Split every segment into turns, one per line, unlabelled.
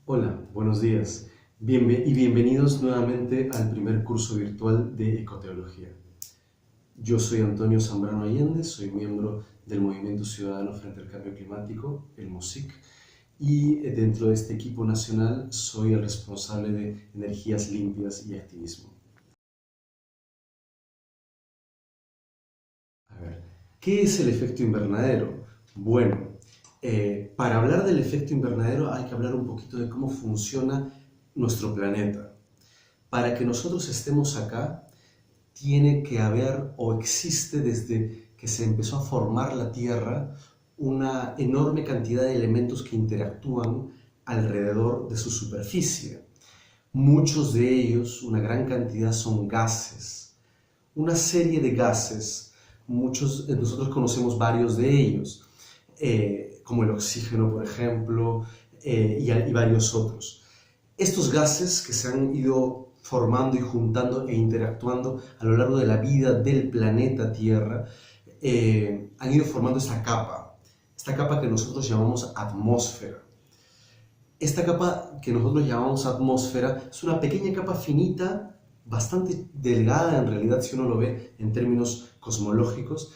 Hola, buenos días y bienvenidos nuevamente al primer curso virtual de Ecoteología. Yo soy Antonio Zambrano Allende, soy miembro del Movimiento Ciudadano Frente al Cambio Climático, el MOSIC, y dentro de este equipo nacional soy el responsable de energías limpias y activismo. A ver, ¿qué es el efecto invernadero? Bueno, para hablar del efecto invernadero hay que hablar un poquito de cómo funciona nuestro planeta. Para que nosotros estemos acá, tiene que haber o existe desde que se empezó a formar la Tierra una enorme cantidad de elementos que interactúan alrededor de su superficie. Muchos de ellos, una gran cantidad, son gases. Una serie de gases, muchos de nosotros conocemos varios de ellos, como el oxígeno, por ejemplo, y varios otros. Estos gases que se han ido formando y juntando e interactuando a lo largo de la vida del planeta Tierra, han ido formando esta capa que nosotros llamamos atmósfera. Esta capa que nosotros llamamos atmósfera es una pequeña capa finita, bastante delgada en realidad si uno lo ve en términos cosmológicos,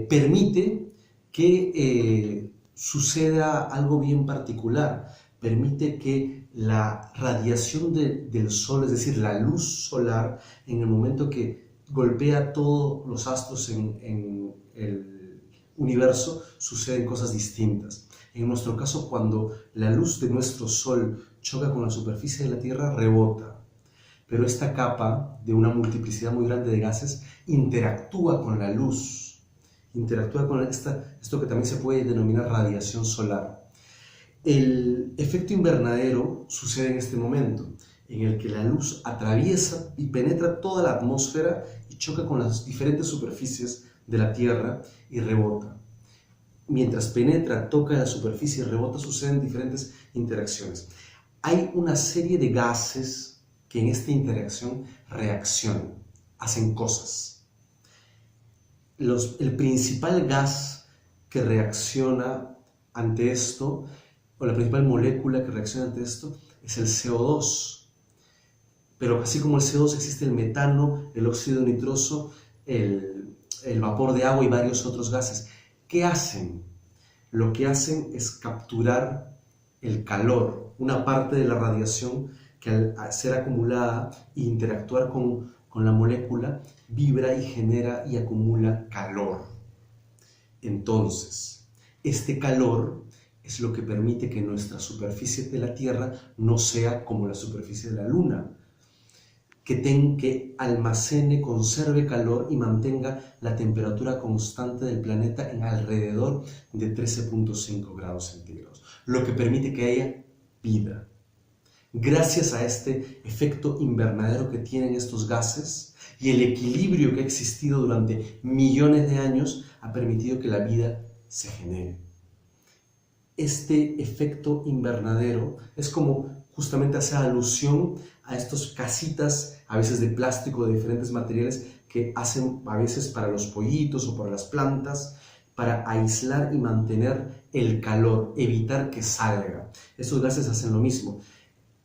permite que suceda algo bien particular, permite que la radiación del Sol, es decir, la luz solar, en el momento que golpea todos los astros en el universo, suceden cosas distintas. En nuestro caso, cuando la luz de nuestro Sol choca con la superficie de la Tierra, rebota. Pero esta capa, de una multiplicidad muy grande de gases, interactúa con la luz, interactúa con esto que también se puede denominar radiación solar. El efecto invernadero sucede en este momento, en el que la luz atraviesa y penetra toda la atmósfera y choca con las diferentes superficies de la Tierra y rebota. Mientras penetra, toca la superficie y rebota, suceden diferentes interacciones. Hay una serie de gases que en esta interacción reaccionan, hacen cosas. El principal gas que reacciona ante esto, o la principal molécula que reacciona ante esto, es el CO2. Pero así como el CO2 existe el metano, el óxido nitroso, el vapor de agua y varios otros gases. ¿Qué hacen? Lo que hacen es capturar el calor, una parte de la radiación que al ser acumulada e interactuar con la molécula, vibra y genera y acumula calor. Entonces, este calor es lo que permite que nuestra superficie de la Tierra no sea como la superficie de la Luna, que almacene, conserve calor y mantenga la temperatura constante del planeta en alrededor de 13.5 grados centígrados, lo que permite que haya vida. Gracias a este efecto invernadero que tienen estos gases y el equilibrio que ha existido durante millones de años, ha permitido que la vida se genere. Este efecto invernadero es como justamente hace alusión a estas casitas, a veces de plástico, de diferentes materiales, que hacen a veces para los pollitos o para las plantas, para aislar y mantener el calor, evitar que salga. Estos gases hacen lo mismo,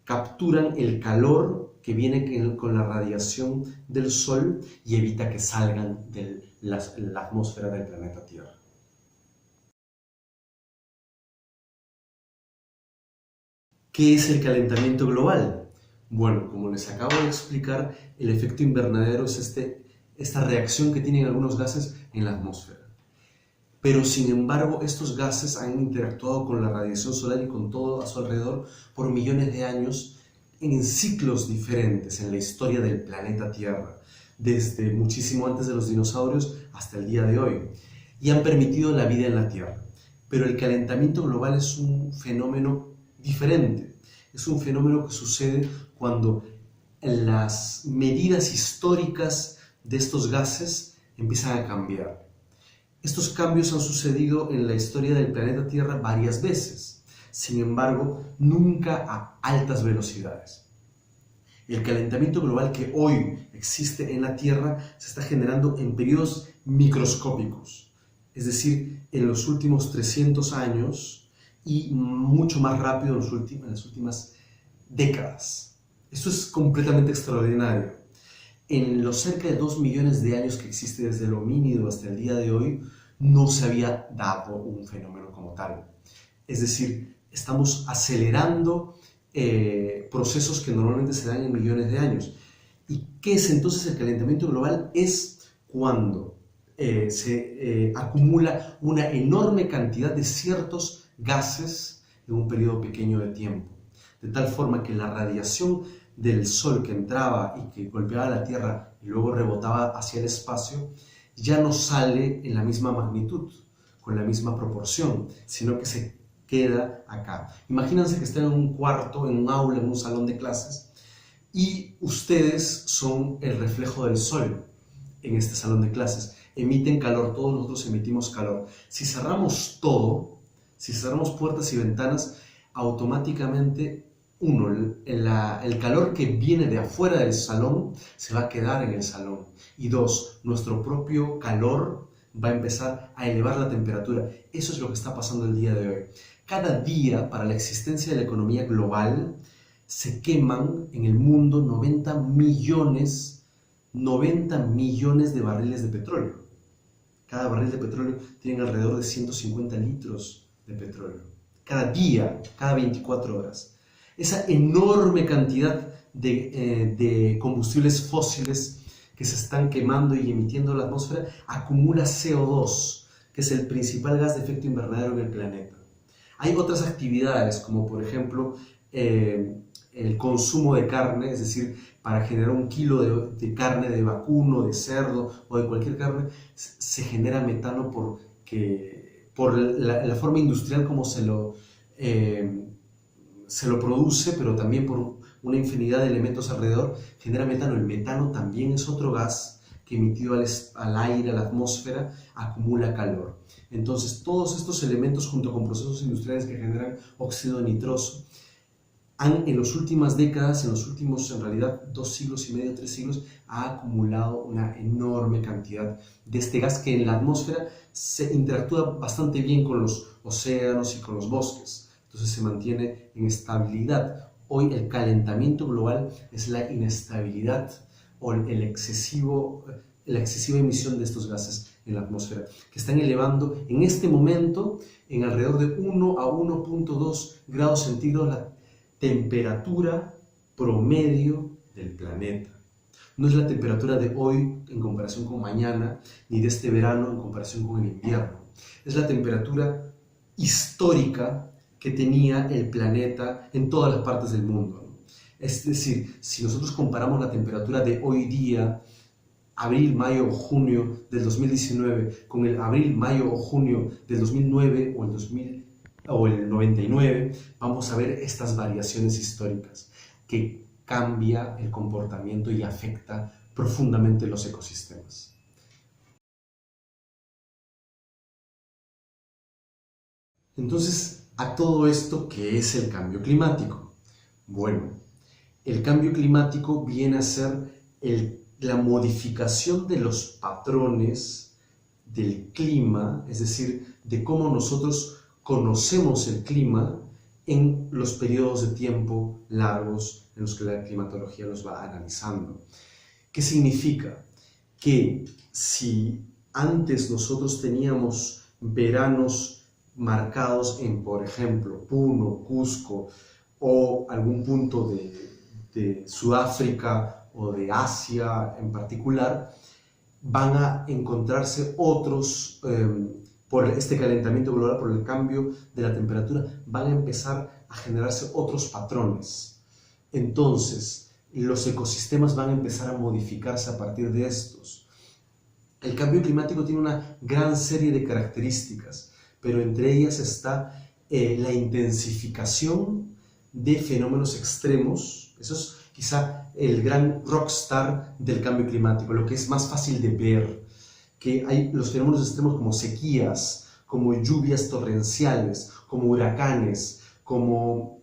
capturan el calor que viene con la radiación del Sol y evita que salgan de la atmósfera del planeta Tierra. ¿Qué es el calentamiento global? Bueno, como les acabo de explicar, el efecto invernadero es esta reacción que tienen algunos gases en la atmósfera. Pero sin embargo, estos gases han interactuado con la radiación solar y con todo a su alrededor por millones de años en ciclos diferentes en la historia del planeta Tierra, desde muchísimo antes de los dinosaurios hasta el día de hoy, y han permitido la vida en la Tierra. Pero el calentamiento global es un fenómeno diferente. Es un fenómeno que sucede cuando las medidas históricas de estos gases empiezan a cambiar. Estos cambios han sucedido en la historia del planeta Tierra varias veces, sin embargo, nunca a altas velocidades. El calentamiento global que hoy existe en la Tierra se está generando en periodos microscópicos, es decir, en los últimos 300 años y mucho más rápido en las últimas décadas. Esto es completamente extraordinario. En los cerca de 2 millones de años que existe desde el homínido hasta el día de hoy, no se había dado un fenómeno como tal. Es decir, estamos acelerando procesos que normalmente se dan en millones de años. ¿Y qué es entonces el calentamiento global? Es cuando se acumula una enorme cantidad de ciertos gases en un periodo pequeño de tiempo, de tal forma que la radiación del Sol que entraba y que golpeaba la Tierra y luego rebotaba hacia el espacio, ya no sale en la misma magnitud, con la misma proporción, sino que se queda acá. Imagínense que estén en un cuarto, en un aula, en un salón de clases, y ustedes son el reflejo del Sol en este salón de clases. Emiten calor, todos nosotros emitimos calor. Si cerramos todo, si cerramos puertas y ventanas, automáticamente, uno, el calor que viene de afuera del salón se va a quedar en el salón. Y dos, nuestro propio calor va a empezar a elevar la temperatura. Eso es lo que está pasando el día de hoy. Cada día, para la existencia de la economía global, se queman en el mundo 90 millones de barriles de petróleo. Cada barril de petróleo tiene alrededor de 150 litros de petróleo. Cada día, cada 24 horas. Esa enorme cantidad de combustibles fósiles que se están quemando y emitiendo a la atmósfera acumula CO2, que es el principal gas de efecto invernadero en el planeta. Hay otras actividades, como por ejemplo el consumo de carne, es decir, para generar 1 kilo de carne de vacuno, de cerdo o de cualquier carne, se genera metano por la forma industrial como se lo produce, pero también por una infinidad de elementos alrededor, genera metano. El metano también es otro gas que emitido al aire, a la atmósfera, acumula calor. Entonces, todos estos elementos, junto con procesos industriales que generan óxido nitroso, en las últimas décadas, en realidad 2 siglos y medio, 3 siglos, ha acumulado una enorme cantidad de este gas que en la atmósfera se interactúa bastante bien con los océanos y con los bosques. Entonces se mantiene en estabilidad. Hoy el calentamiento global es la inestabilidad o la excesiva emisión de estos gases en la atmósfera, que están elevando en este momento en alrededor de 1 a 1.2 grados centígrados la temperatura promedio del planeta. No es la temperatura de hoy en comparación con mañana, ni de este verano en comparación con el invierno. Es la temperatura histórica que tenía el planeta en todas las partes del mundo. Es decir, si nosotros comparamos la temperatura de hoy día, abril, mayo o junio del 2019, con el abril, mayo o junio del 2009 o el 99, vamos a ver estas variaciones históricas que cambia el comportamiento y afecta profundamente los ecosistemas. Entonces, a todo esto, ¿qué es el cambio climático? Bueno, el cambio climático viene a ser la modificación de los patrones del clima, es decir, de cómo nosotros conocemos el clima en los periodos de tiempo largos en los que la climatología los va analizando. ¿Qué significa? Que si antes nosotros teníamos veranos marcados en, por ejemplo, Puno, Cusco o algún punto de Sudáfrica o de Asia en particular, van a encontrarse otros por este calentamiento global, por el cambio de la temperatura, van a empezar a generarse otros patrones. Entonces, los ecosistemas van a empezar a modificarse a partir de estos. El cambio climático tiene una gran serie de características, pero entre ellas está la intensificación de fenómenos extremos. Eso es quizá el gran rockstar del cambio climático, lo que es más fácil de ver, que hay los fenómenos extremos como sequías, como lluvias torrenciales, como huracanes, como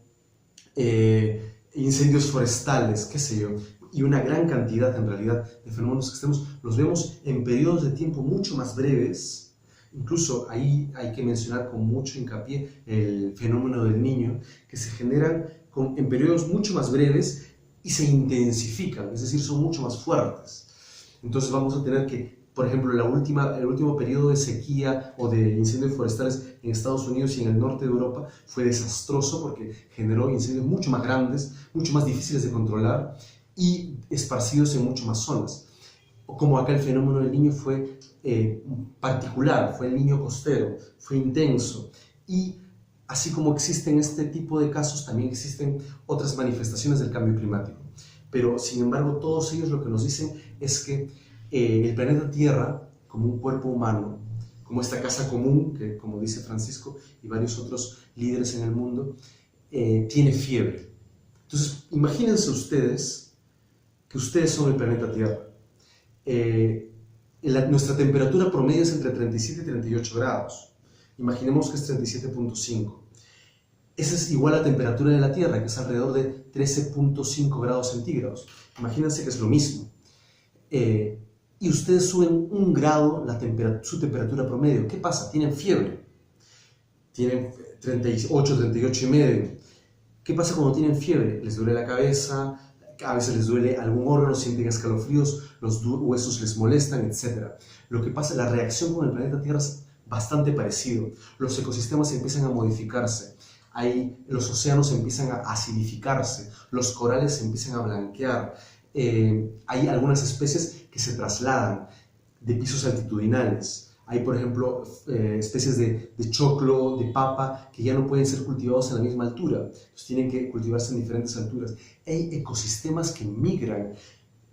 incendios forestales, qué sé yo, y una gran cantidad en realidad de fenómenos extremos los vemos en periodos de tiempo mucho más breves incluso ahí hay que mencionar con mucho hincapié el fenómeno del Niño, que se generan en periodos mucho más breves y se intensifican, es decir, son mucho más fuertes. Entonces vamos a tener que, por ejemplo, el último periodo de sequía o de incendios forestales en Estados Unidos y en el norte de Europa fue desastroso porque generó incendios mucho más grandes, mucho más difíciles de controlar y esparcidos en mucho más zonas. Como acá el fenómeno del Niño fue particular, fue el Niño costero, fue intenso. Y así como existen este tipo de casos, también existen otras manifestaciones del cambio climático. Pero, sin embargo, todos ellos lo que nos dicen es que el planeta Tierra, como un cuerpo humano, como esta casa común, que como dice Francisco y varios otros líderes en el mundo, tiene fiebre. Entonces, imagínense ustedes que ustedes son el planeta Tierra. Nuestra temperatura promedio es entre 37 y 38 grados. Imaginemos que es 37.5. Esa es igual a la temperatura de la Tierra, que es alrededor de 13.5 grados centígrados. Imagínense que es lo mismo. Y ustedes suben 1 grado su temperatura promedio. ¿Qué pasa? Tienen fiebre. Tienen 38, 38 y medio. ¿Qué pasa cuando tienen fiebre? Les duele la cabeza, a veces les duele algún órgano, sienten escalofríos, los huesos les molestan, etc. Lo que pasa, la reacción con el planeta Tierra es bastante parecido. Los ecosistemas empiezan a modificarse. Los océanos empiezan a acidificarse, los corales se empiezan a blanquear. Hay algunas especies que se trasladan de pisos altitudinales. Hay, por ejemplo, especies de choclo, de papa, que ya no pueden ser cultivados a la misma altura. Entonces tienen que cultivarse en diferentes alturas. Hay ecosistemas que migran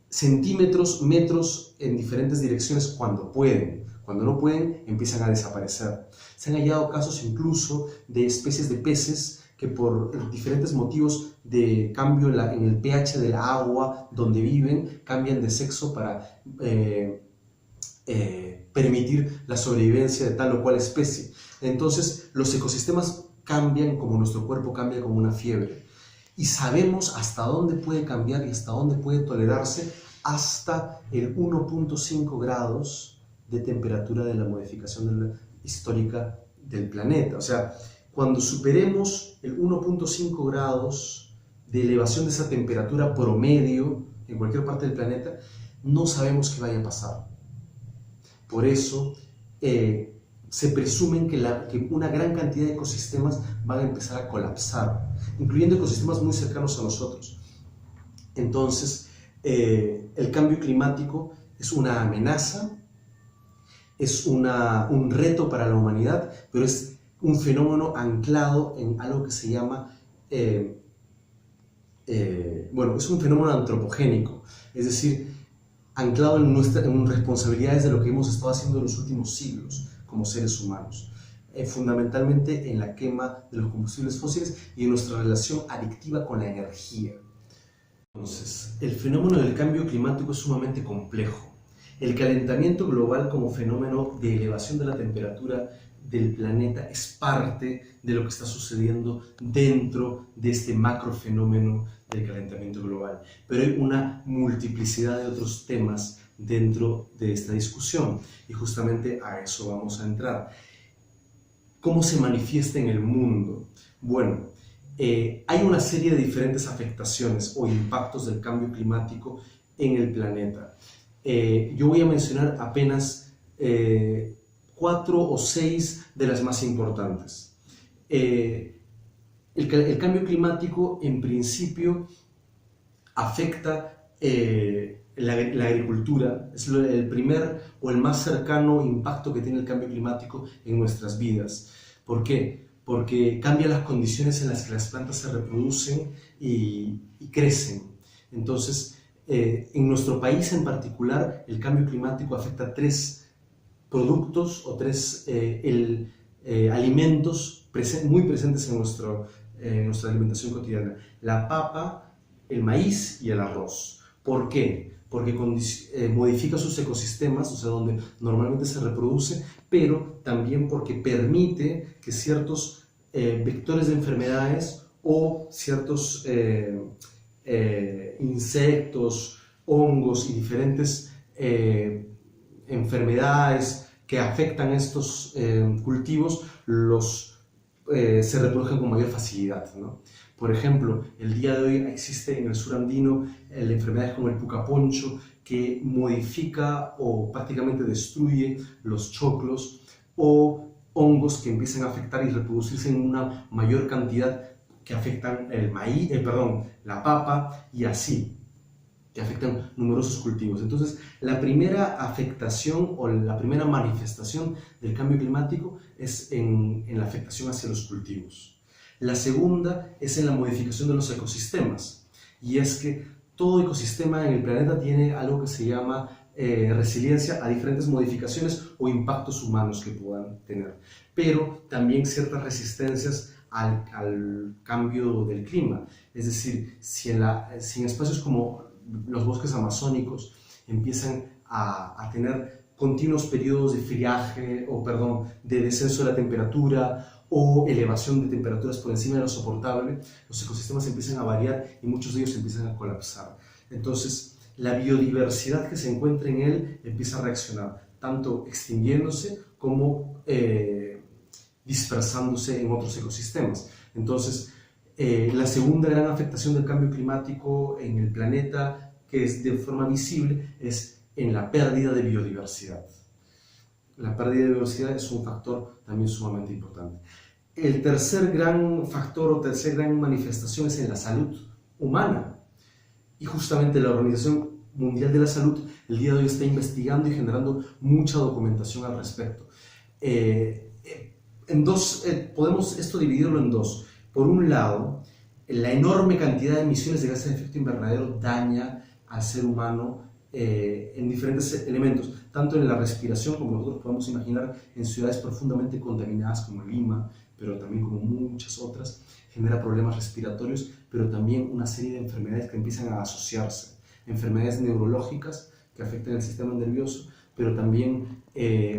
centímetros, metros en diferentes direcciones cuando pueden. Cuando no pueden, empiezan a desaparecer. Se han hallado casos incluso de especies de peces que por diferentes motivos de cambio en el pH del agua donde viven, cambian de sexo para permitir la sobrevivencia de tal o cual especie. Entonces, los ecosistemas cambian como nuestro cuerpo cambia como una fiebre. Y sabemos hasta dónde puede cambiar y hasta dónde puede tolerarse hasta el 1.5 grados de temperatura de la modificación histórica del planeta. O sea, cuando superemos el 1.5 grados de elevación de esa temperatura promedio en cualquier parte del planeta, no sabemos qué vaya a pasar. Por eso se presumen que una gran cantidad de ecosistemas van a empezar a colapsar, incluyendo ecosistemas muy cercanos a nosotros. Entonces, el cambio climático es una amenaza, es un reto para la humanidad, pero es un fenómeno anclado en algo que se llama, es un fenómeno antropogénico, es decir, anclado en responsabilidades de lo que hemos estado haciendo en los últimos siglos como seres humanos, fundamentalmente en la quema de los combustibles fósiles y en nuestra relación adictiva con la energía. Entonces, el fenómeno del cambio climático es sumamente complejo. El calentamiento global como fenómeno de elevación de la temperatura del planeta es parte de lo que está sucediendo dentro de este macrofenómeno del calentamiento global. Pero hay una multiplicidad de otros temas dentro de esta discusión y justamente a eso vamos a entrar. ¿Cómo se manifiesta en el mundo? Bueno, hay una serie de diferentes afectaciones o impactos del cambio climático en el planeta. Yo voy a mencionar apenas 4 o 6 de las más importantes. El cambio climático en principio afecta la agricultura, es el primer o el más cercano impacto que tiene el cambio climático en nuestras vidas. ¿Por qué? Porque cambia las condiciones en las que las plantas se reproducen y crecen. Entonces, en nuestro país en particular, el cambio climático afecta 3 productos o 3 alimentos muy presentes en nuestra alimentación cotidiana: la papa, el maíz y el arroz. ¿Por qué? Porque modifica sus ecosistemas, o sea, donde normalmente se reproduce, pero también porque permite que ciertos vectores de enfermedades o ciertos insectos, hongos y diferentes enfermedades que afectan estos cultivos se reproducen con mayor facilidad, ¿no? Por ejemplo, el día de hoy existe en el sur andino enfermedades como el pucaponcho, que modifica o prácticamente destruye los choclos, o hongos que empiezan a afectar y reproducirse en una mayor cantidad que afectan el maíz, la papa y así, que afectan numerosos cultivos. Entonces, la primera afectación o la primera manifestación del cambio climático es en la afectación hacia los cultivos. La segunda es en la modificación de los ecosistemas, y es que todo ecosistema en el planeta tiene algo que se llama resiliencia a diferentes modificaciones o impactos humanos que puedan tener, pero también ciertas resistencias al cambio del clima. Es decir, si en espacios como los bosques amazónicos empiezan a tener continuos periodos de friaje de descenso de la temperatura o elevación de temperaturas por encima de lo soportable, los ecosistemas empiezan a variar y muchos de ellos empiezan a colapsar. Entonces, la biodiversidad que se encuentra en él empieza a reaccionar, tanto extinguiéndose como dispersándose en otros ecosistemas. Entonces, la segunda gran afectación del cambio climático en el planeta, que es de forma visible, es en la pérdida de biodiversidad. La pérdida de biodiversidad es un factor también sumamente importante. El tercer gran factor o tercer gran manifestación es en la salud humana. Y justamente la Organización Mundial de la Salud el día de hoy está investigando y generando mucha documentación al respecto. Podemos esto dividirlo en dos. Por un lado, la enorme cantidad de emisiones de gases de efecto invernadero daña al ser humano en diferentes elementos, tanto en la respiración, como nosotros podemos imaginar, en ciudades profundamente contaminadas como Lima, pero también como muchas otras, genera problemas respiratorios, pero también una serie de enfermedades que empiezan a asociarse, enfermedades neurológicas que afectan el sistema nervioso, pero también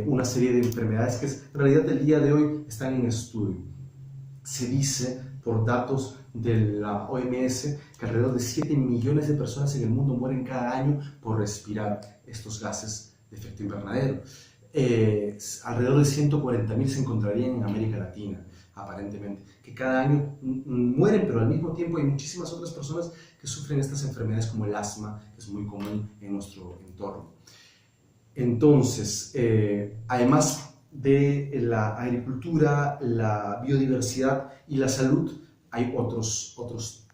una serie de enfermedades que en realidad el día de hoy están en estudio. Se dice, por datos de la OMS, que alrededor de 7 millones de personas en el mundo mueren cada año por respirar estos gases de efecto invernadero. Alrededor de 140.000 se encontrarían en América Latina, aparentemente, que cada año mueren, pero al mismo tiempo hay muchísimas otras personas que sufren estas enfermedades, como el asma, que es muy común en nuestro entorno. Entonces, además de la agricultura, la biodiversidad y la salud, hay otros,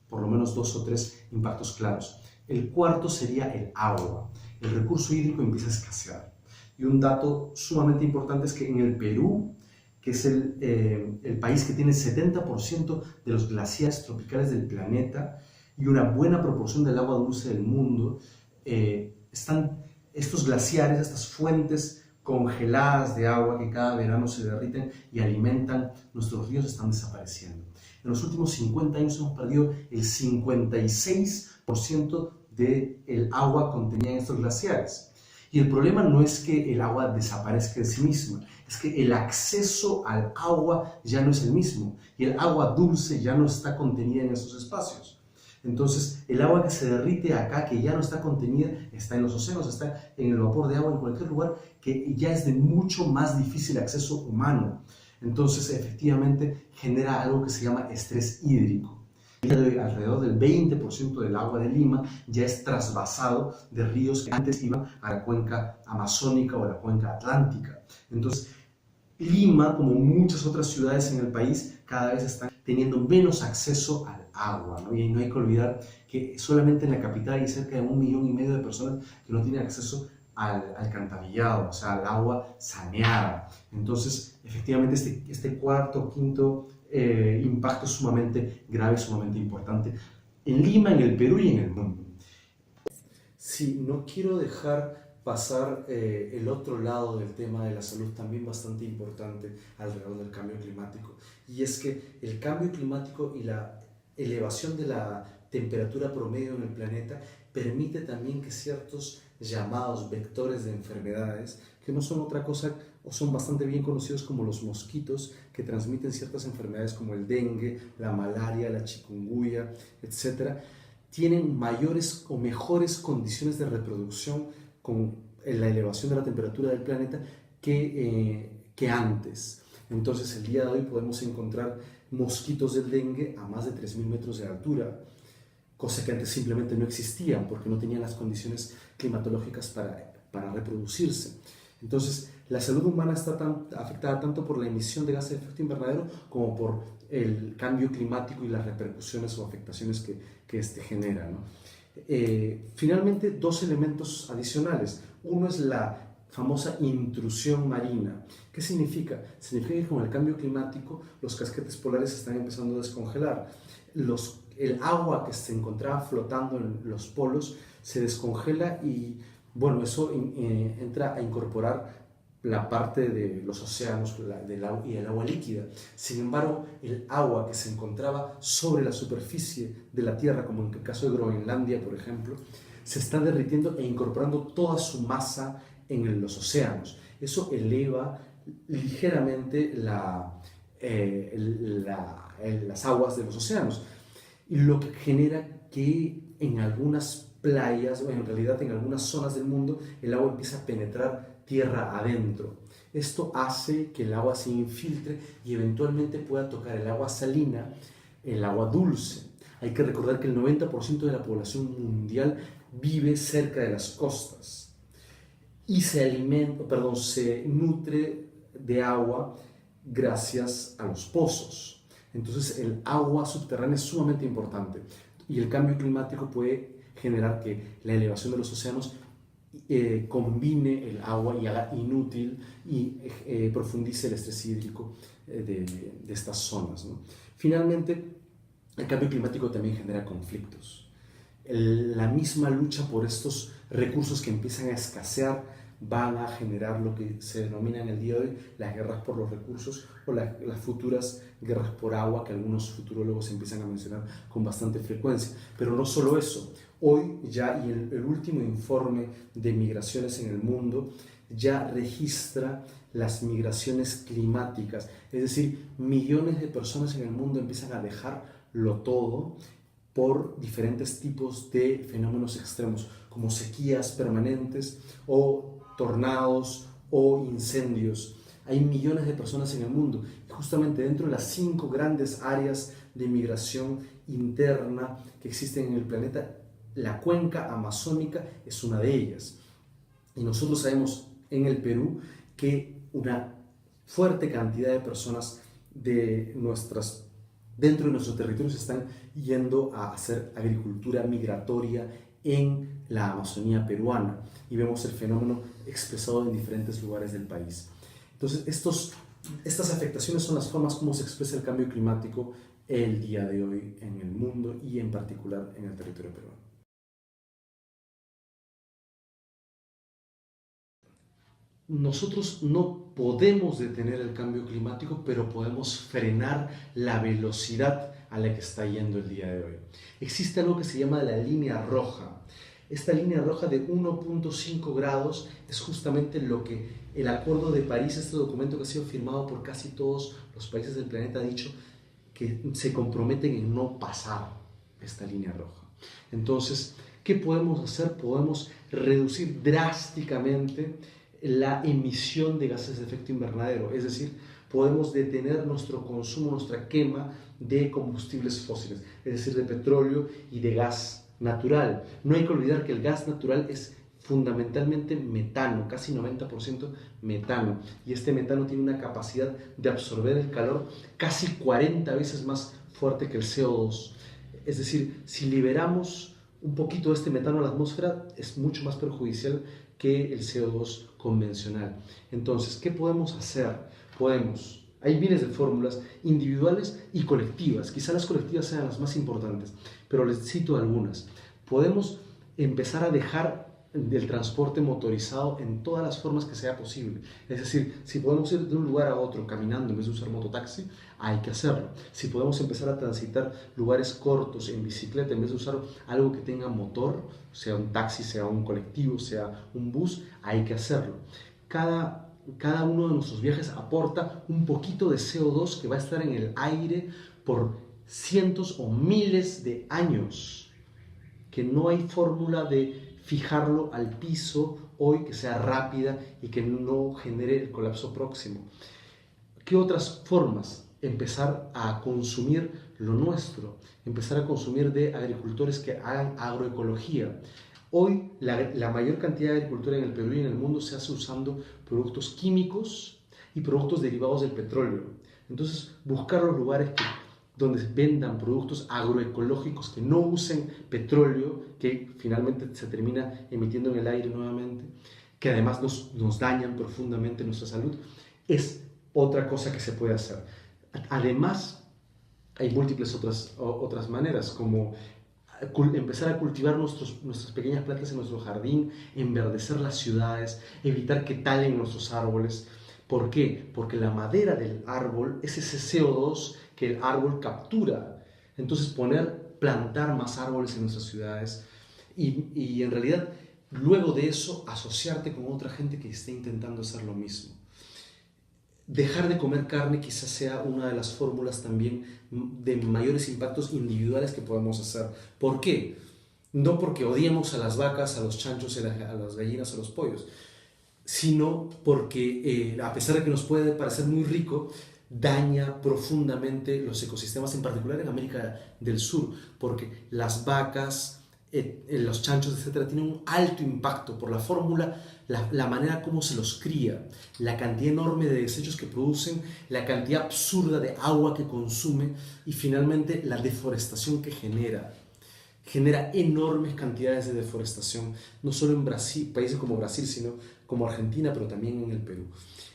por lo menos 2 o 3 impactos claros. El cuarto sería el agua. El recurso hídrico empieza a escasear. Y un dato sumamente importante es que en el Perú, que es el país que tiene el 70% de los glaciares tropicales del planeta y una buena proporción del agua dulce del mundo, están estos glaciares, estas fuentes congeladas de agua que cada verano se derriten y alimentan nuestros ríos, están desapareciendo. En los últimos 50 años hemos perdido el 56% del agua contenida en estos glaciares. Y el problema no es que el agua desaparezca en sí misma, es que el acceso al agua ya no es el mismo y el agua dulce ya no está contenida en esos espacios. Entonces, el agua que se derrite acá, que ya no está contenida, está en los océanos, está en el vapor de agua, en cualquier lugar, que ya es de mucho más difícil acceso humano. Entonces, efectivamente, genera algo que se llama estrés hídrico. Alrededor del 20% del agua de Lima ya es trasvasado de ríos que antes iban a la cuenca amazónica o la cuenca atlántica. Entonces, Lima, como muchas otras ciudades en el país, cada vez están teniendo menos acceso al agua, ¿no? Y no hay que olvidar que solamente en la capital hay cerca de 1,5 millones de personas que no tienen acceso al alcantarillado, o sea, al agua saneada. Entonces, efectivamente, este cuarto o quinto impacto es sumamente grave, sumamente importante en Lima, en el Perú y en el mundo. Sí, no quiero dejar pasar el otro lado del tema de la salud, también bastante importante alrededor del cambio climático, y es que el cambio climático y la elevación de la temperatura promedio en el planeta permite también que ciertos llamados vectores de enfermedades, que no son otra cosa o son bastante bien conocidos como los mosquitos, que transmiten ciertas enfermedades como el dengue, la malaria, la chikungunya, etc., tienen mayores o mejores condiciones de reproducción con la elevación de la temperatura del planeta que antes. Entonces, el día de hoy podemos encontrar mosquitos del dengue a más de 3.000 metros de altura, cosa que antes simplemente no existían porque no tenían las condiciones climatológicas para reproducirse. Entonces, la salud humana está afectada tanto por la emisión de gases de efecto invernadero como por el cambio climático y las repercusiones o afectaciones que este genera, ¿no? Finalmente, dos elementos adicionales. Uno es la famosa intrusión marina. ¿Qué significa? Significa que con el cambio climático los casquetes polares están empezando a descongelar. El agua que se encontraba flotando en los polos se descongela y bueno, eso entra a incorporar la parte de los océanos y el agua líquida. Sin embargo, el agua que se encontraba sobre la superficie de la Tierra, como en el caso de Groenlandia, por ejemplo, se está derritiendo e incorporando toda su masa en los océanos. Eso eleva ligeramente las aguas de los océanos, y lo que genera que en algunas playas, o en realidad en algunas zonas del mundo, el agua empieza a penetrar tierra adentro. Esto hace que el agua se infiltre y eventualmente pueda tocar el agua salina, el agua dulce. Hay que recordar que el 90% de la población mundial vive cerca de las costas y se nutre de agua gracias a los pozos. Entonces el agua subterránea es sumamente importante y el cambio climático puede generar que la elevación de los océanos combine el agua y haga inútil y profundice el estrés hídrico de estas zonas, ¿no? Finalmente, el cambio climático también genera conflictos. La misma lucha por estos recursos que empiezan a escasear van a generar lo que se denomina en el día de hoy las guerras por los recursos o las futuras guerras por agua, que algunos futurólogos empiezan a mencionar con bastante frecuencia. Pero no solo eso, hoy ya, y el último informe de migraciones en el mundo ya registra las migraciones climáticas, es decir, millones de personas en el mundo empiezan a dejarlo todo por diferentes tipos de fenómenos extremos, como sequías permanentes o tornados o incendios. Hay millones de personas en el mundo y justamente dentro de las 5 grandes áreas de migración interna que existen en el planeta, la cuenca amazónica es una de ellas. Y nosotros sabemos en el Perú que una fuerte cantidad de personas dentro de nuestros territorios están yendo a hacer agricultura migratoria en la Amazonía peruana y vemos el fenómeno expresado en diferentes lugares del país. Entonces, estas afectaciones son las formas como se expresa el cambio climático el día de hoy en el mundo y en particular en el territorio peruano. Nosotros no podemos detener el cambio climático, pero podemos frenar la velocidad a la que está yendo el día de hoy. Existe algo que se llama la línea roja. Esta línea roja de 1.5 grados es justamente lo que el Acuerdo de París, este documento que ha sido firmado por casi todos los países del planeta, ha dicho que se comprometen en no pasar esta línea roja. Entonces, ¿qué podemos hacer? Podemos reducir drásticamente la emisión de gases de efecto invernadero, es decir, podemos detener nuestro consumo, nuestra quema de combustibles fósiles, es decir, de petróleo y de gas natural. No hay que olvidar que el gas natural es fundamentalmente metano, casi 90% metano, y este metano tiene una capacidad de absorber el calor casi 40 veces más fuerte que el CO2. Es decir, si liberamos un poquito de este metano a la atmósfera, es mucho más perjudicial que el CO2 convencional. Entonces, ¿qué podemos hacer? Hay miles de fórmulas individuales y colectivas. Quizá las colectivas sean las más importantes, pero les cito algunas. Podemos empezar a dejar el transporte motorizado en todas las formas que sea posible. Es decir, si podemos ir de un lugar a otro caminando en vez de usar mototaxi, hay que hacerlo. Si podemos empezar a transitar lugares cortos en bicicleta en vez de usar algo que tenga motor, sea un taxi, sea un colectivo, sea un bus, hay que hacerlo. Cada uno de nuestros viajes aporta un poquito de CO2 que va a estar en el aire por cientos o miles de años, que no hay fórmula de fijarlo al piso hoy que sea rápida y que no genere el colapso próximo. ¿Qué otras formas? Empezar a consumir lo nuestro, empezar a consumir de agricultores que hagan agroecología. Hoy la mayor cantidad de agricultura en el Perú y en el mundo se hace usando productos químicos y productos derivados del petróleo. Entonces, buscar los lugares donde vendan productos agroecológicos que no usen petróleo, que finalmente se termina emitiendo en el aire nuevamente, que además nos dañan profundamente nuestra salud, es otra cosa que se puede hacer. Además, hay múltiples otras maneras, como empezar a cultivar nuestras pequeñas plantas en nuestro jardín, enverdecer las ciudades, evitar que talen nuestros árboles. ¿Por qué? Porque la madera del árbol es ese CO2 que el árbol captura. Entonces plantar más árboles en nuestras ciudades y en realidad luego de eso asociarte con otra gente que esté intentando hacer lo mismo. Dejar de comer carne quizás sea una de las fórmulas también de mayores impactos individuales que podemos hacer. ¿Por qué? No porque odiemos a las vacas, a los chanchos, a las gallinas, a los pollos, sino porque a pesar de que nos puede parecer muy rico, daña profundamente los ecosistemas, en particular en América del Sur, porque las vacas, los chanchos, etcétera, tienen un alto impacto por la fórmula, la manera como se los cría, la cantidad enorme de desechos que producen, la cantidad absurda de agua que consume y finalmente la deforestación que genera enormes cantidades de deforestación, no solo en Brasil, países como Brasil, sino como Argentina, pero también en el Perú.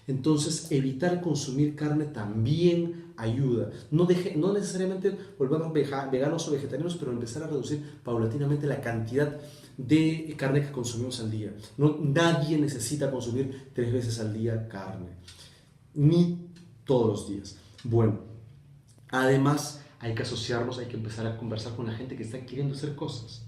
Entonces, evitar consumir carne también ayuda. No necesariamente volvernos veganos o vegetarianos, pero empezar a reducir paulatinamente la cantidad de carne que consumimos al día. Nadie necesita consumir 3 veces al día carne, ni todos los días. Bueno, además hay que asociarnos, hay que empezar a conversar con la gente que está queriendo hacer cosas.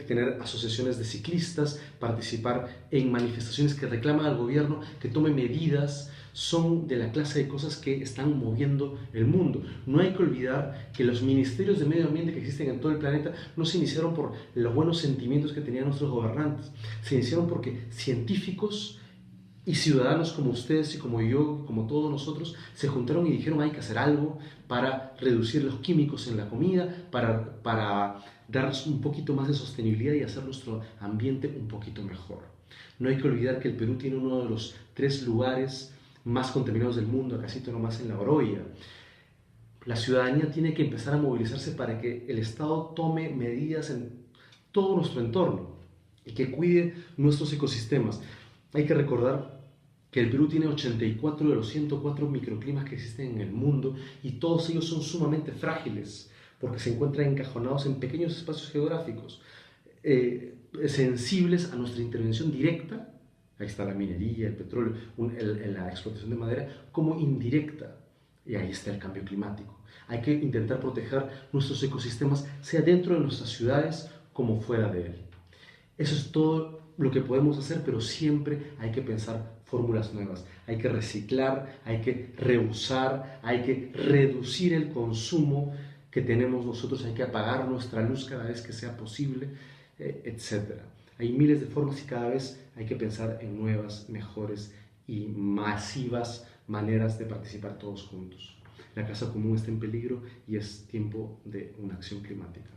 Tener asociaciones de ciclistas, participar en manifestaciones que reclaman al gobierno que tome medidas, son de la clase de cosas que están moviendo el mundo. No hay que olvidar que los ministerios de medio ambiente que existen en todo el planeta no se iniciaron por los buenos sentimientos que tenían nuestros gobernantes, se iniciaron porque científicos y ciudadanos como ustedes y como yo, como todos nosotros, se juntaron y dijeron hay que hacer algo para reducir los químicos en la comida, para darnos un poquito más de sostenibilidad y hacer nuestro ambiente un poquito mejor. No hay que olvidar que el Perú tiene uno de los 3 lugares más contaminados del mundo, casi nomás en La Oroya. La ciudadanía tiene que empezar a movilizarse para que el Estado tome medidas en todo nuestro entorno y que cuide nuestros ecosistemas. Hay que recordar que el Perú tiene 84 de los 104 microclimas que existen en el mundo y todos ellos son sumamente frágiles porque se encuentran encajonados en pequeños espacios geográficos sensibles a nuestra intervención directa. Ahí está la minería, el petróleo, la explotación de madera, como indirecta. Y ahí está el cambio climático. Hay que intentar proteger nuestros ecosistemas, sea dentro de nuestras ciudades como fuera de él. Eso es todo lo que podemos hacer, pero siempre hay que pensar fórmulas nuevas. Hay que reciclar, hay que reusar, hay que reducir el consumo que tenemos nosotros, hay que apagar nuestra luz cada vez que sea posible, etc. Hay miles de formas y cada vez hay que pensar en nuevas, mejores y masivas maneras de participar todos juntos. La casa común está en peligro y es tiempo de una acción climática.